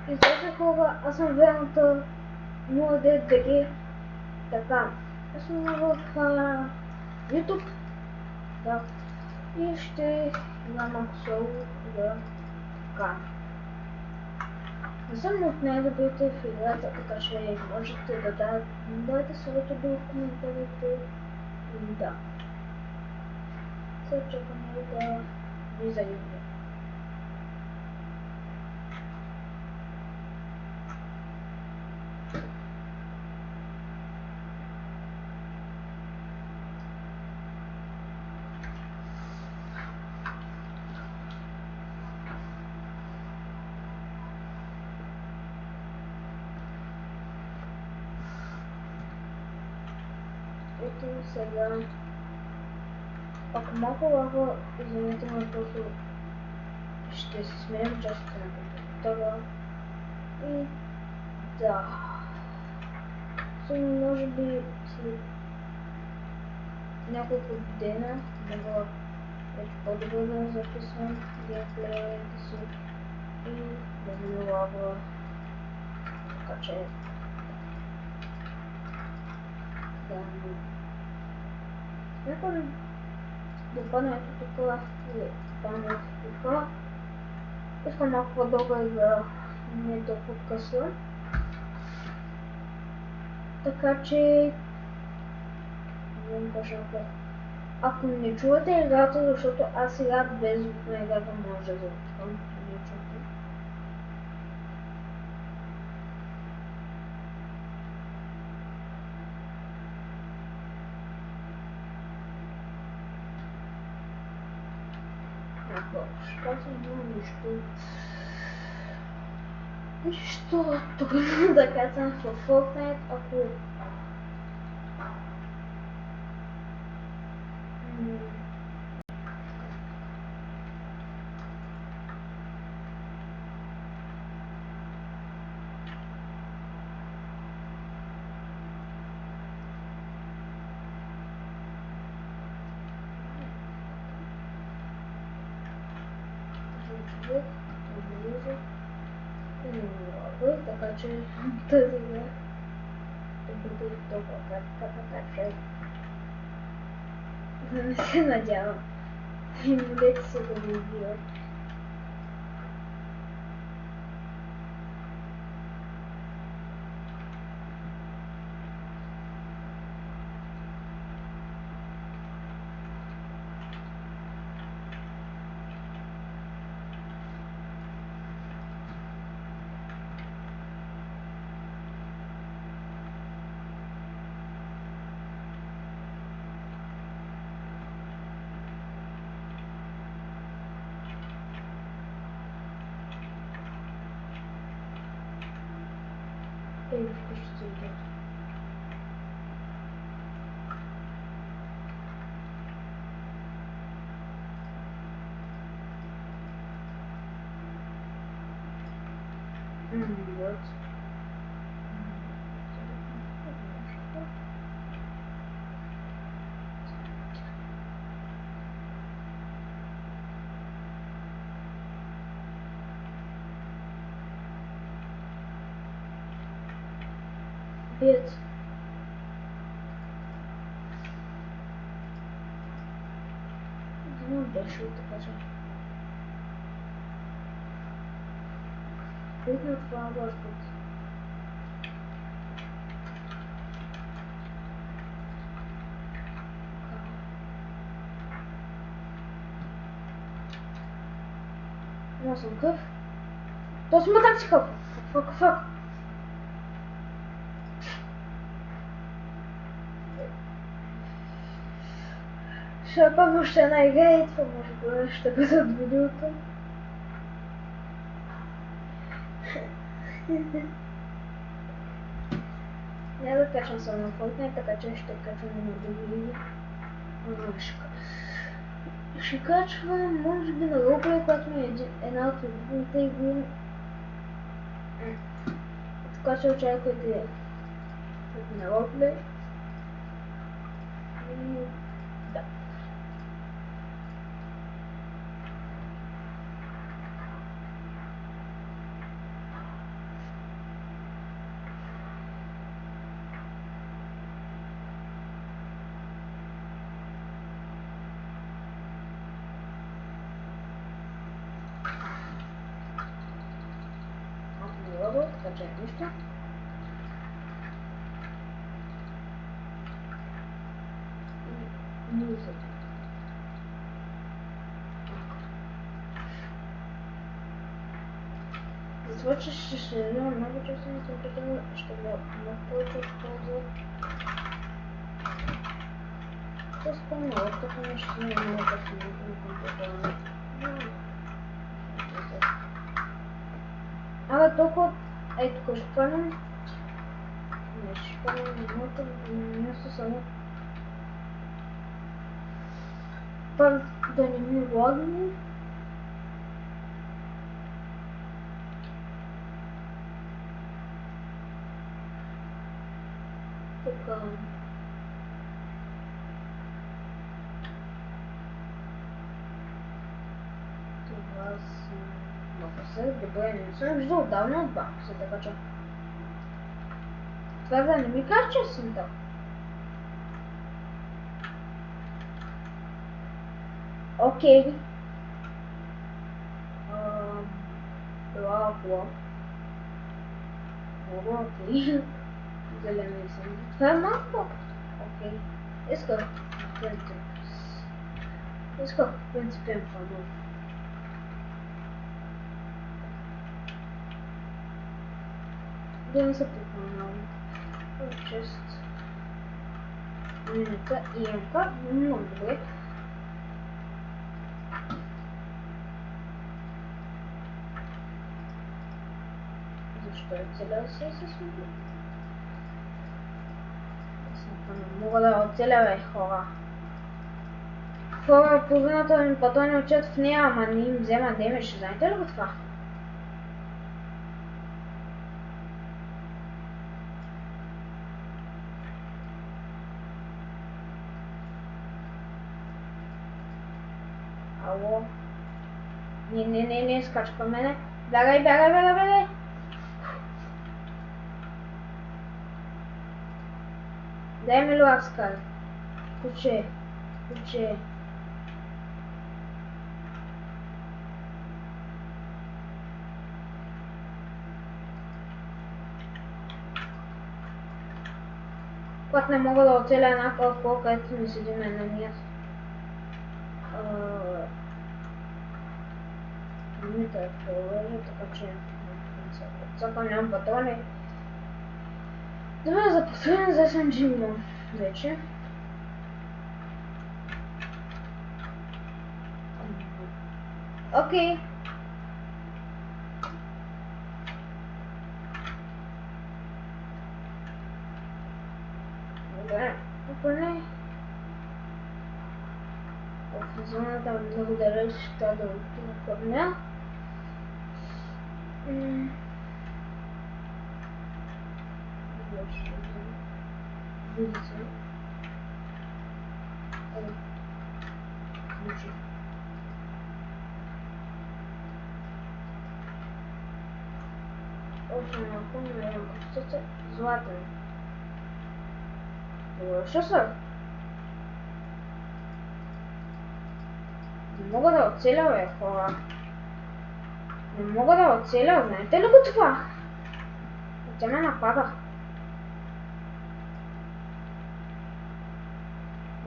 И слушах хора, аз съм верната 09 така. Аз съм в YouTube, да. И ще имам малко соло за така. Не съм от най-добрите в играта, така че можете да дадете съвета долу в коментарите. И да. Сега чакаме да ви заявя. Ето сега. Ако малко лава, извинете ме, просто ще се смеем частите на компютъра. И да. Само може би след няколко дена мога вече по-добре да записвам геймплеите си и да ви лава. Така че да смятам да падне ето тук и падне ето тук. Искам малко по-дълга да не е толкова къса. Така че ако не чувате играта, защото аз сега без звук на играта може да запускам, не чувате. Ако ще казвам много нищо. Нищо трудно да казвам в Fortnite, ако човек излиза и не мога, така че тази игра ще бъде толкова кратка, така че не се надявам. И молете се да не убиват. Ей, ще се идет. Вот. Бед. Ну, дальше така же. Видно това Господ. Я съм къв. То си ма так си къв. Фак. Ще първо ще една игра и това може да ще бъдат видеото. Няма да качвам само на Fortnite, така че ще качвам и на други игри. Ще качвам, може би на Roleplay, която ми е една от любимите игри. Така че очаквайте на Roleplay. И да. така че нищо. И музика. Затова, че ще следвам много често на компютъра, ще го много повече използвам. С по-малко, така нещо не е много късно на компютъра. Абе, толкова... Ей, тук ще пълнем. Не, ще пълнем едното място само. Пак да не ми лагне. Така. Това са... Бакуса, добре, не съм виждал отдавна от бакуса, така че... Това да не ми кажа, че съм там. Окей. Бла. Много окей. Зелени съм. Това е малко. Окей. Исках принципен фанов. Да не се припомнявам. Чест. Минута и емка. Много добре. Защо е целя се случи? Не мога да оцеля, бе, хора. Хора, половината ми патрони отчет в нея, ама не им взема демидж. Знаете ли го това? Ало? Не, скач към мене. Бягай. Дай ми ласка. Куче. Когато не мога да оцеля една колко, където ми седи на едно място. Мита е положи, така че цъка нямам патрони. Добре, за патрони за SMG имам вече. Окей. Добре, поне. В зоната много далеч ще да отида към нея. Видите. Ключи. Още малко не ям костите. Златен. Лошо са. Не мога да оцеля, бе, хора. Не мога да оцеля, знаете ли го това? Тя ме напада.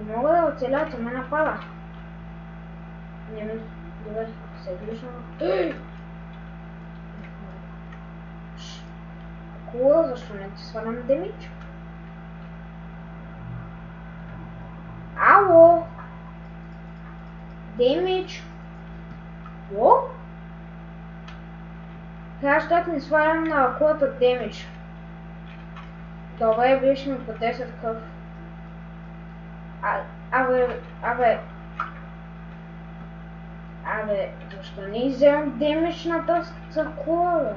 Не мога да оцеля, тя ме напада. Не ми... Добре, ако се глишна... Кула, защо не ти свалям демидж? Ало! Демидж! О? Хаштаг не свалям на кулата демидж. Добре, биш ми по 10 къв. Абе, защо не вземам демидж на тази кула, бе?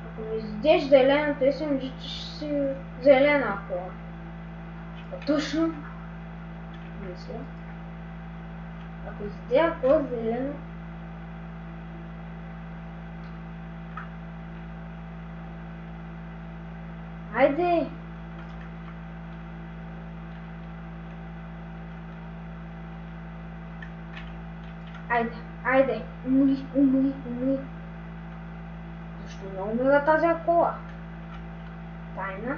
Ако ми издеш зеленото, SMG, че ще си зелена кула. Точно. Мисля. Ако издея кула зелена... Хайде! Айде, умри. Защо не умира тази кола? Тайна.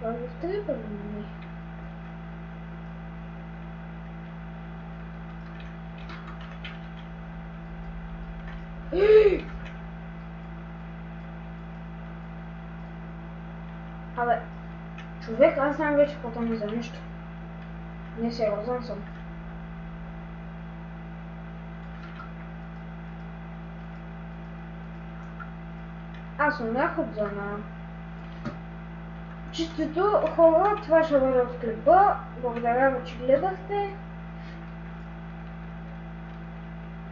Това го втрепа ми. Абе, човек, аз знам вече потом за нещо. Не сериозен съм. Аз умрях от зона. Честито хора, това ще бъде от клипа. Благодаря ви, че гледахте.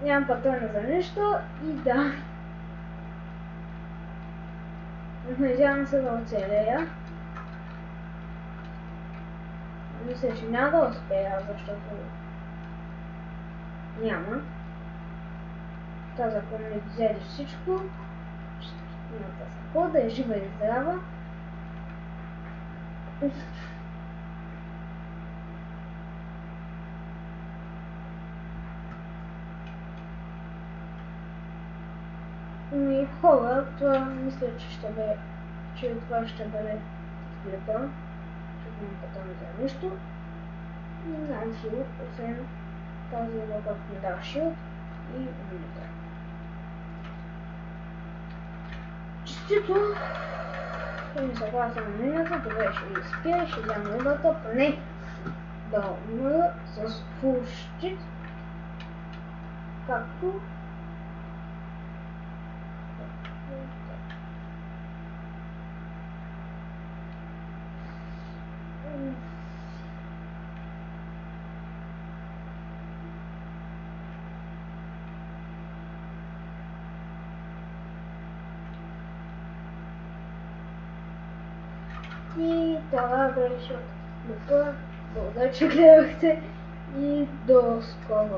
Нямам патрони за нищо и да. Надявам се да оцелея. Мисля, че няма да успея, защото няма. Тази ако не взели всичко, имате се да е жива и здрава. И хора, това мисля, че това ще бъде клипа, защото не пътам за нищо. Не знам шилд, освен тази лока ми дава шилд и умрите. Честито! Не съгласен на мнението, добре ще ви спя, ще дам рибата, поне да умра с фул щит, както и това беше от клипа. Благодаря, че гледахте и до скоро.